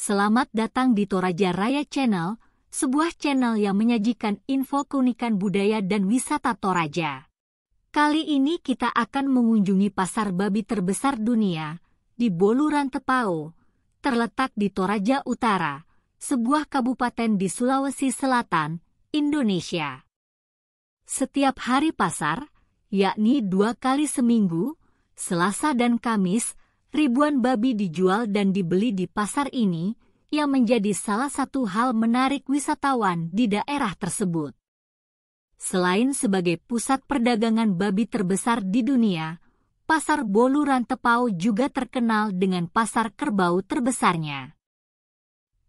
Selamat datang di Toraja Raya Channel, sebuah channel yang menyajikan info keunikan budaya dan wisata Toraja. Kali ini kita akan mengunjungi pasar babi terbesar dunia di Boluran Tepau, terletak di Toraja Utara, sebuah kabupaten di Sulawesi Selatan, Indonesia. Setiap hari pasar, yakni 2 kali seminggu, Selasa dan Kamis, ribuan babi dijual dan dibeli di pasar ini, yang menjadi salah satu hal menarik wisatawan di daerah tersebut. Selain sebagai pusat perdagangan babi terbesar di dunia, pasar Boluran Tepau juga terkenal dengan pasar kerbau terbesarnya.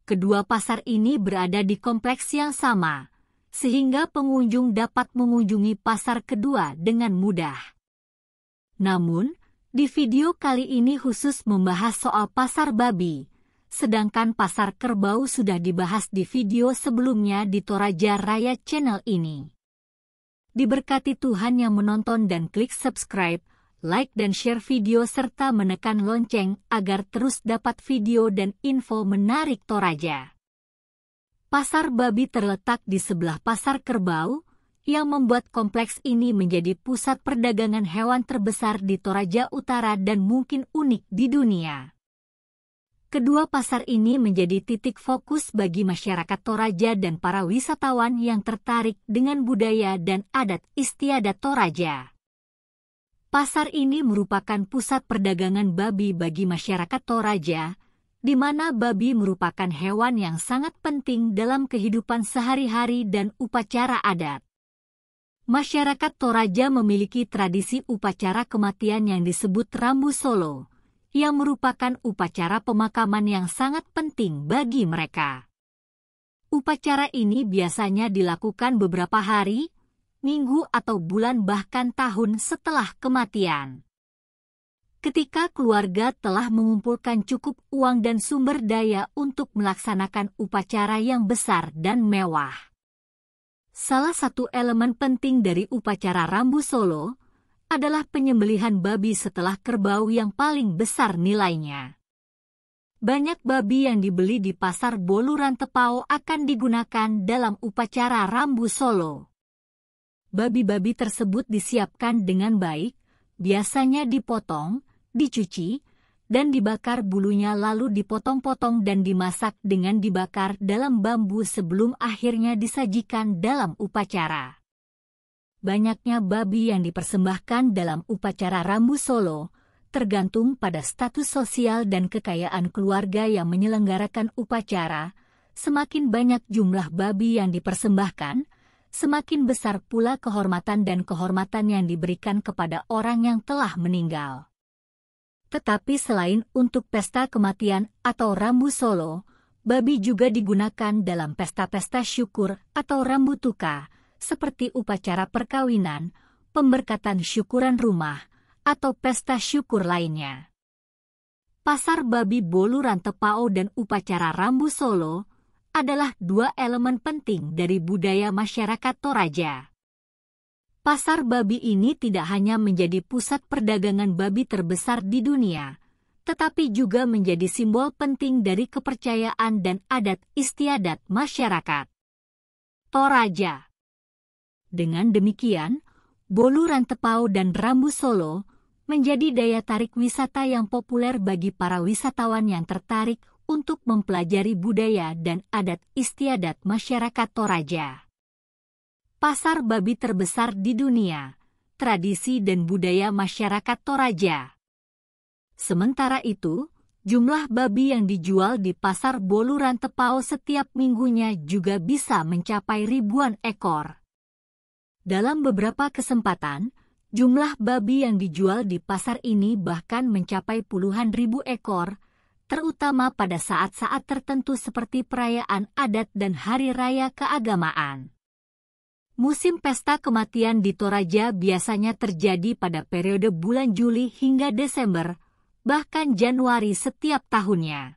Kedua pasar ini berada di kompleks yang sama, sehingga pengunjung dapat mengunjungi pasar kedua dengan mudah. Namun, di video kali ini khusus membahas soal pasar babi, sedangkan pasar kerbau sudah dibahas di video sebelumnya di Toraja Raya Channel ini. Diberkati Tuhan yang menonton dan klik subscribe, like dan share video serta menekan lonceng agar terus dapat video dan info menarik Toraja. Pasar babi terletak di sebelah pasar kerbau, yang membuat kompleks ini menjadi pusat perdagangan hewan terbesar di Toraja Utara dan mungkin unik di dunia. Kedua pasar ini menjadi titik fokus bagi masyarakat Toraja dan para wisatawan yang tertarik dengan budaya dan adat istiadat Toraja. Pasar ini merupakan pusat perdagangan babi bagi masyarakat Toraja, di mana babi merupakan hewan yang sangat penting dalam kehidupan sehari-hari dan upacara adat. Masyarakat Toraja memiliki tradisi upacara kematian yang disebut Rambu Solo, yang merupakan upacara pemakaman yang sangat penting bagi mereka. Upacara ini biasanya dilakukan beberapa hari, minggu atau bulan bahkan tahun setelah kematian. Ketika keluarga telah mengumpulkan cukup uang dan sumber daya untuk melaksanakan upacara yang besar dan mewah. Salah satu elemen penting dari upacara Rambu Solo adalah penyembelihan babi setelah kerbau yang paling besar nilainya. Banyak babi yang dibeli di pasar Boluran Tepau akan digunakan dalam upacara Rambu Solo. Babi-babi tersebut disiapkan dengan baik, biasanya dipotong, dicuci, dan dibakar bulunya lalu dipotong-potong dan dimasak dengan dibakar dalam bambu sebelum akhirnya disajikan dalam upacara. Banyaknya babi yang dipersembahkan dalam upacara Rambu Solo tergantung pada status sosial dan kekayaan keluarga yang menyelenggarakan upacara. Semakin banyak jumlah babi yang dipersembahkan, semakin besar pula kehormatan yang diberikan kepada orang yang telah meninggal. Tetapi selain untuk pesta kematian atau Rambu Solo, babi juga digunakan dalam pesta-pesta syukur atau Rambu Tuka, seperti upacara perkawinan, pemberkatan syukuran rumah, atau pesta syukur lainnya. Pasar babi Boluran Tepau dan upacara Rambu Solo adalah 2 elemen penting dari budaya masyarakat Toraja. Pasar babi ini tidak hanya menjadi pusat perdagangan babi terbesar di dunia, tetapi juga menjadi simbol penting dari kepercayaan dan adat istiadat masyarakat Toraja. Dengan demikian, Boluran Tepau dan Rambu Solo menjadi daya tarik wisata yang populer bagi para wisatawan yang tertarik untuk mempelajari budaya dan adat istiadat masyarakat Toraja. Pasar babi terbesar di dunia, tradisi dan budaya masyarakat Toraja. Sementara itu, jumlah babi yang dijual di pasar Boluran Tepau setiap minggunya juga bisa mencapai ribuan ekor. Dalam beberapa kesempatan, jumlah babi yang dijual di pasar ini bahkan mencapai puluhan ribu ekor, terutama pada saat-saat tertentu seperti perayaan adat dan hari raya keagamaan. Musim pesta kematian di Toraja biasanya terjadi pada periode bulan Juli hingga Desember, bahkan Januari setiap tahunnya.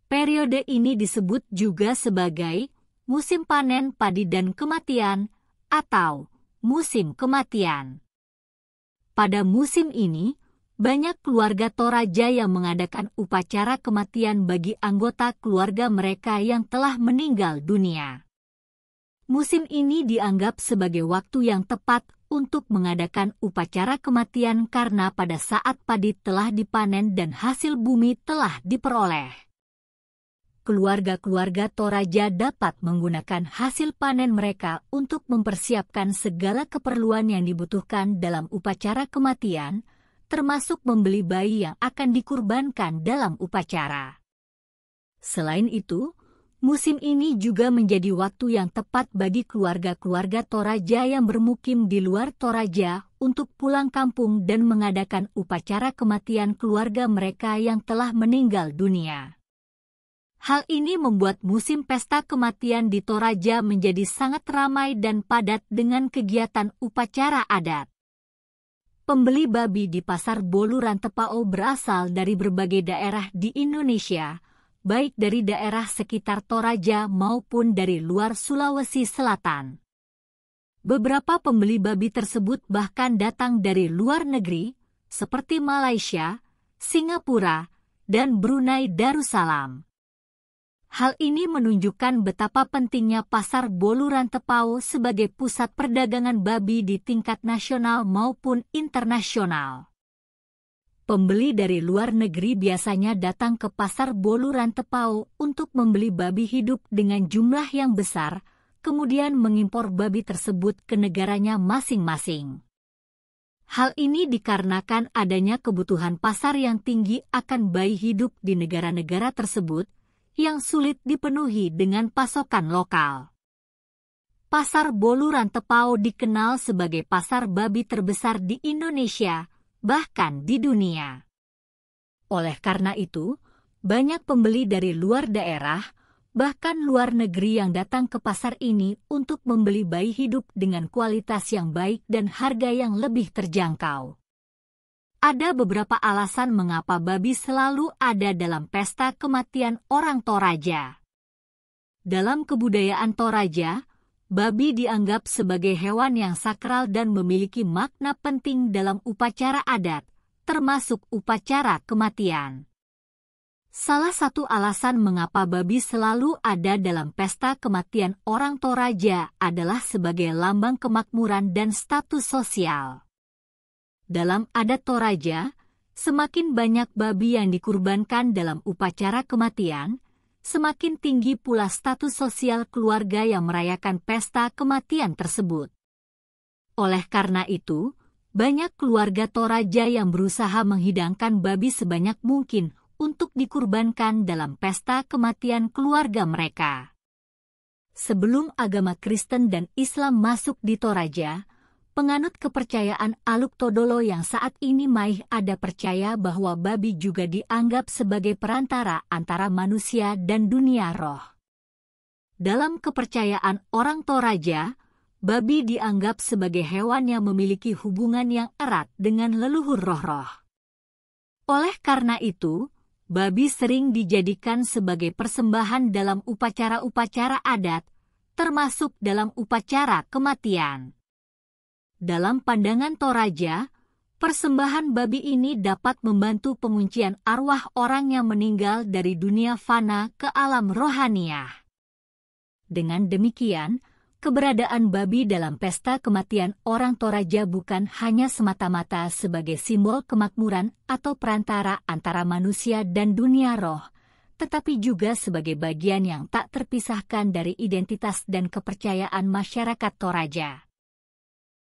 Periode ini disebut juga sebagai musim panen padi dan kematian atau musim kematian. Pada musim ini, banyak keluarga Toraja yang mengadakan upacara kematian bagi anggota keluarga mereka yang telah meninggal dunia. Musim ini dianggap sebagai waktu yang tepat untuk mengadakan upacara kematian karena pada saat padi telah dipanen dan hasil bumi telah diperoleh. Keluarga-keluarga Toraja dapat menggunakan hasil panen mereka untuk mempersiapkan segala keperluan yang dibutuhkan dalam upacara kematian, termasuk membeli bayi yang akan dikurbankan dalam upacara. Selain itu, musim ini juga menjadi waktu yang tepat bagi keluarga-keluarga Toraja yang bermukim di luar Toraja untuk pulang kampung dan mengadakan upacara kematian keluarga mereka yang telah meninggal dunia. Hal ini membuat musim pesta kematian di Toraja menjadi sangat ramai dan padat dengan kegiatan upacara adat. Pembeli babi di Pasar Bolu Rantepao berasal dari berbagai daerah di Indonesia, baik dari daerah sekitar Toraja maupun dari luar Sulawesi Selatan. Beberapa pembeli babi tersebut bahkan datang dari luar negeri, seperti Malaysia, Singapura, dan Brunei Darussalam. Hal ini menunjukkan betapa pentingnya Pasar Bolu Rantepao sebagai pusat perdagangan babi di tingkat nasional maupun internasional. Pembeli dari luar negeri biasanya datang ke Pasar Bolu Rantepao untuk membeli babi hidup dengan jumlah yang besar, kemudian mengimpor babi tersebut ke negaranya masing-masing. Hal ini dikarenakan adanya kebutuhan pasar yang tinggi akan bayi hidup di negara-negara tersebut, yang sulit dipenuhi dengan pasokan lokal. Pasar Bolu Rantepao dikenal sebagai pasar babi terbesar di Indonesia, bahkan di dunia. Oleh karena itu, banyak pembeli dari luar daerah, bahkan luar negeri yang datang ke pasar ini untuk membeli bayi hidup dengan kualitas yang baik dan harga yang lebih terjangkau. Ada beberapa alasan mengapa babi selalu ada dalam pesta kematian orang Toraja. Dalam kebudayaan Toraja, babi dianggap sebagai hewan yang sakral dan memiliki makna penting dalam upacara adat, termasuk upacara kematian. Salah satu alasan mengapa babi selalu ada dalam pesta kematian orang Toraja adalah sebagai lambang kemakmuran dan status sosial. Dalam adat Toraja, semakin banyak babi yang dikurbankan dalam upacara kematian, semakin tinggi pula status sosial keluarga yang merayakan pesta kematian tersebut. Oleh karena itu, banyak keluarga Toraja yang berusaha menghidangkan babi sebanyak mungkin untuk dikurbankan dalam pesta kematian keluarga mereka. Sebelum agama Kristen dan Islam masuk di Toraja, penganut kepercayaan Aluk Todolo yang saat ini masih ada percaya bahwa babi juga dianggap sebagai perantara antara manusia dan dunia roh. Dalam kepercayaan orang Toraja, babi dianggap sebagai hewan yang memiliki hubungan yang erat dengan leluhur roh-roh. Oleh karena itu, babi sering dijadikan sebagai persembahan dalam upacara-upacara adat, termasuk dalam upacara kematian. Dalam pandangan Toraja, persembahan babi ini dapat membantu penguncian arwah orang yang meninggal dari dunia fana ke alam rohaniah. Dengan demikian, keberadaan babi dalam pesta kematian orang Toraja bukan hanya semata-mata sebagai simbol kemakmuran atau perantara antara manusia dan dunia roh, tetapi juga sebagai bagian yang tak terpisahkan dari identitas dan kepercayaan masyarakat Toraja.